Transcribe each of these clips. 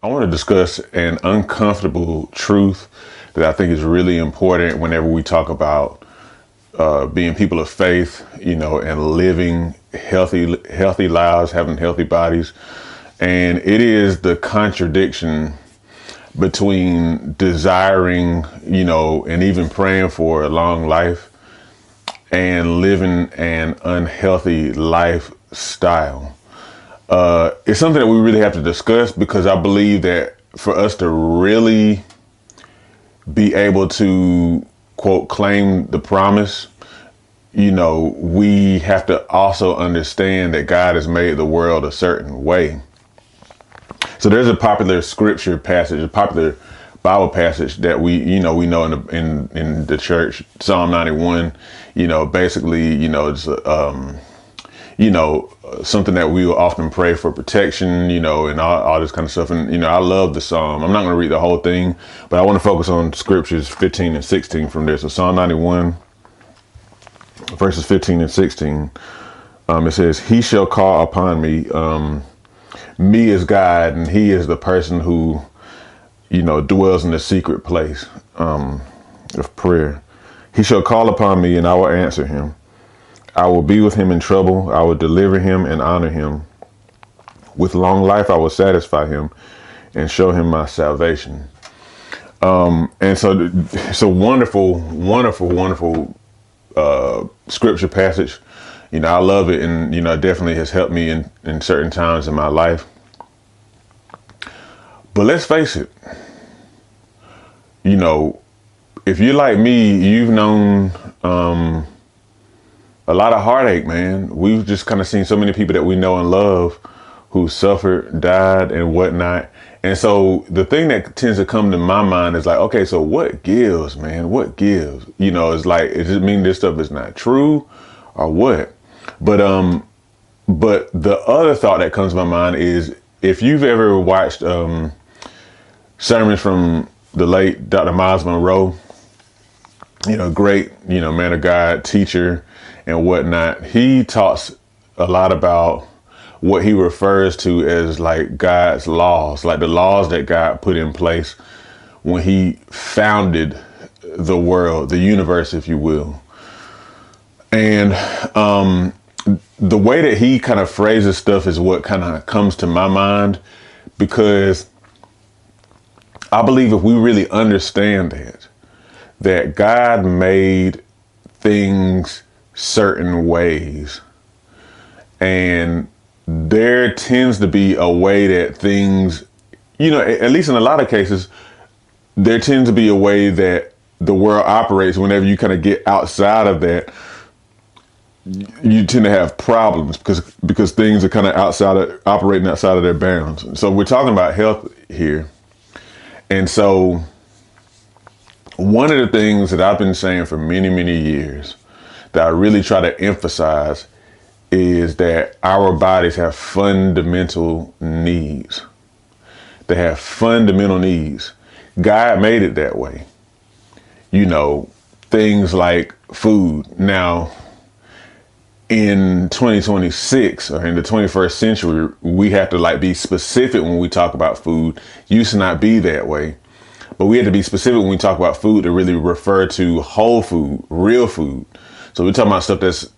I want to discuss an uncomfortable truth that I think is really important whenever we talk about being people of faith, and living healthy lives, having healthy bodies. And it is the contradiction between desiring, and even praying for a long life and living an unhealthy lifestyle. It's something that we really have to discuss because I believe that for us to really be able to, quote, claim the promise, we have to also understand that God has made the world a certain way. So there's a popular scripture passage, a popular Bible passage that we know in the church, Psalm 91. Basically, it's something that we will often pray for protection, and all this kind of stuff. And, I love the Psalm. I'm not going to read the whole thing, but I want to focus on scriptures 15 and 16 from there. So Psalm 91, verses 15 and 16, it says, "He shall call upon me." Me is God, and he is the person who, dwells in the secret place of prayer. "He shall call upon me, and I will answer him. I will be with him in trouble. I will deliver him and honor him. With long life, I will satisfy him and show him my salvation." And so it's a wonderful, wonderful, wonderful scripture passage. I love it, and it definitely has helped me in certain times in my life. But let's face it, if you're like me, you've known a lot of heartache, man. We've just kind of seen so many people that we know and love who suffered, died, and whatnot. And so the thing that tends to come to my mind is like, okay, so what gives, man? What gives? It's like, it just mean this stuff is not true or what? But the other thought that comes to my mind is, if you've ever watched sermons from the late Dr. Miles Monroe, great, man of God, teacher and whatnot, he talks a lot about what he refers to as like God's laws, like the laws that God put in place when he founded the world, the universe, if you will. And the way that he kind of phrases stuff is what kind of comes to my mind, because I believe if we really understand that God made things certain ways, and there tends to be a way that things, at least in a lot of cases, there tends to be a way that the world operates. Whenever you kind of get outside of that, you tend to have problems because things are kind of operating outside of their bounds. So we're talking about health here. And so one of the things that I've been saying for many, many years that I really try to emphasize is that our bodies have fundamental needs. They have fundamental needs. God made it that way. Things like food. Now, in 2026 or in the 21st century, we have to be specific when we talk about food. Used to not be that way, but we had to be specific when we talk about food to really refer to whole food, real food. So we're talking about stuff that's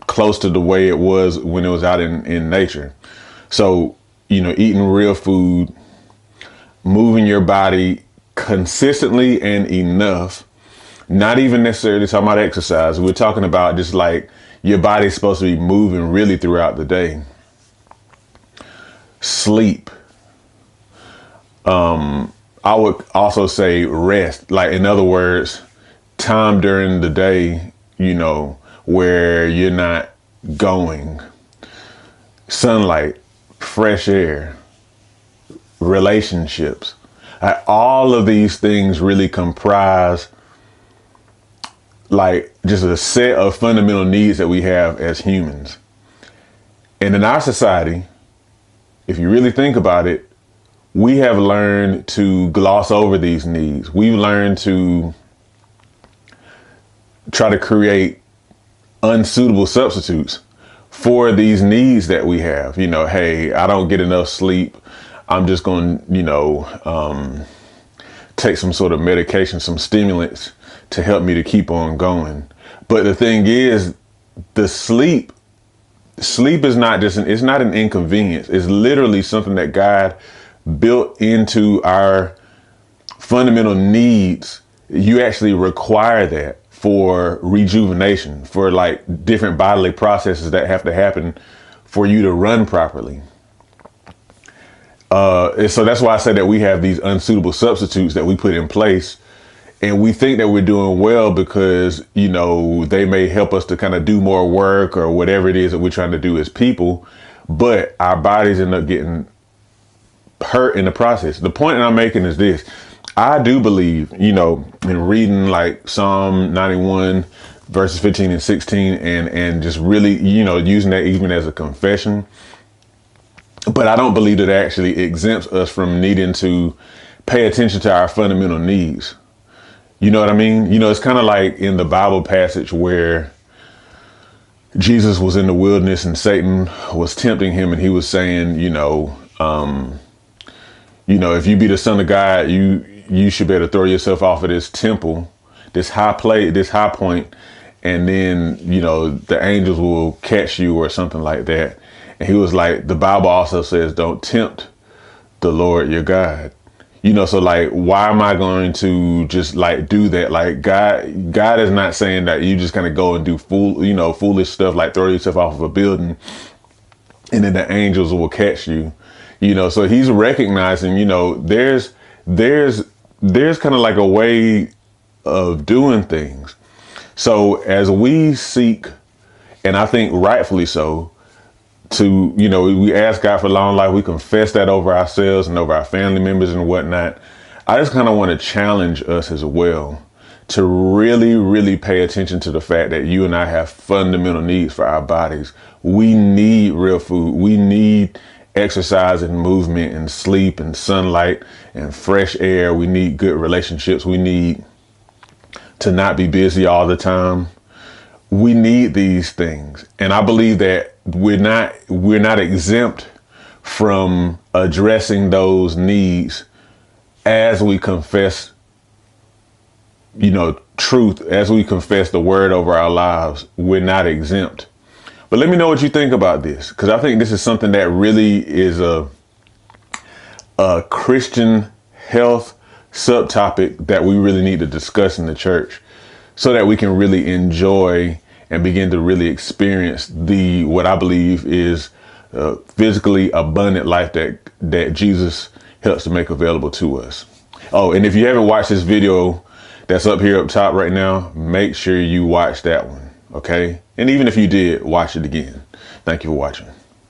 close to the way it was when it was out in nature. So, eating real food, moving your body consistently and enough, not even necessarily talking about exercise. We're talking about just like your body's supposed to be moving really throughout the day. Sleep. I would also say rest. Like, in other words, time during the day, where you're not going. Sunlight, fresh air, relationships. All of these things really comprise just a set of fundamental needs that we have as humans. And in our society, if you really think about it, we have learned to gloss over these needs. We've learned to try to create unsuitable substitutes for these needs that we have. Hey, I don't get enough sleep. I'm just going to, take some sort of medication, some stimulants to help me to keep on going. But the thing is, the sleep is not just it's not an inconvenience. It's literally something that God built into our fundamental needs. You actually require that for rejuvenation, for like different bodily processes that have to happen for you to run properly. And so that's why I say that we have these unsuitable substitutes that we put in place, and we think that we're doing well because, they may help us to kind of do more work or whatever it is that we're trying to do as people, but our bodies end up getting hurt in the process. The point that I'm making is this. I do believe, in reading like Psalm 91 verses 15 and 16 and just really, using that even as a confession. But I don't believe that it actually exempts us from needing to pay attention to our fundamental needs. You know what I mean? It's kind of like in the Bible passage where Jesus was in the wilderness and Satan was tempting him, and he was saying, if you be the son of God, you should better throw yourself off of this temple, this high point, and then, the angels will catch you or something like that. And he was like, the Bible also says, don't tempt the Lord your God. So like, why am I going to just like do that? Like God is not saying that you just kind of go and do foolish stuff, like throw yourself off of a building and then the angels will catch you. So he's recognizing, there's kind of like a way of doing things. So as we seek, and I think rightfully so, to, we ask God for long life, we confess that over ourselves and over our family members and whatnot. I just kind of want to challenge us as well to really, really pay attention to the fact that you and I have fundamental needs for our bodies. We need real food. We need exercise and movement and sleep and sunlight and fresh air. We need good relationships. We need to not be busy all the time. We need these things. And I believe that we're not exempt from addressing those needs as we confess, truth, as we confess the word over our lives. We're not exempt. But let me know what you think about this, because I think this is something that really is a Christian health subtopic that we really need to discuss in the church, so that we can really enjoy and begin to really experience what I believe is physically abundant life that Jesus helps to make available to us. Oh, and if you haven't watched this video that's up here up top right now, make sure you watch that one, okay? And even if you did, watch it again. Thank you for watching.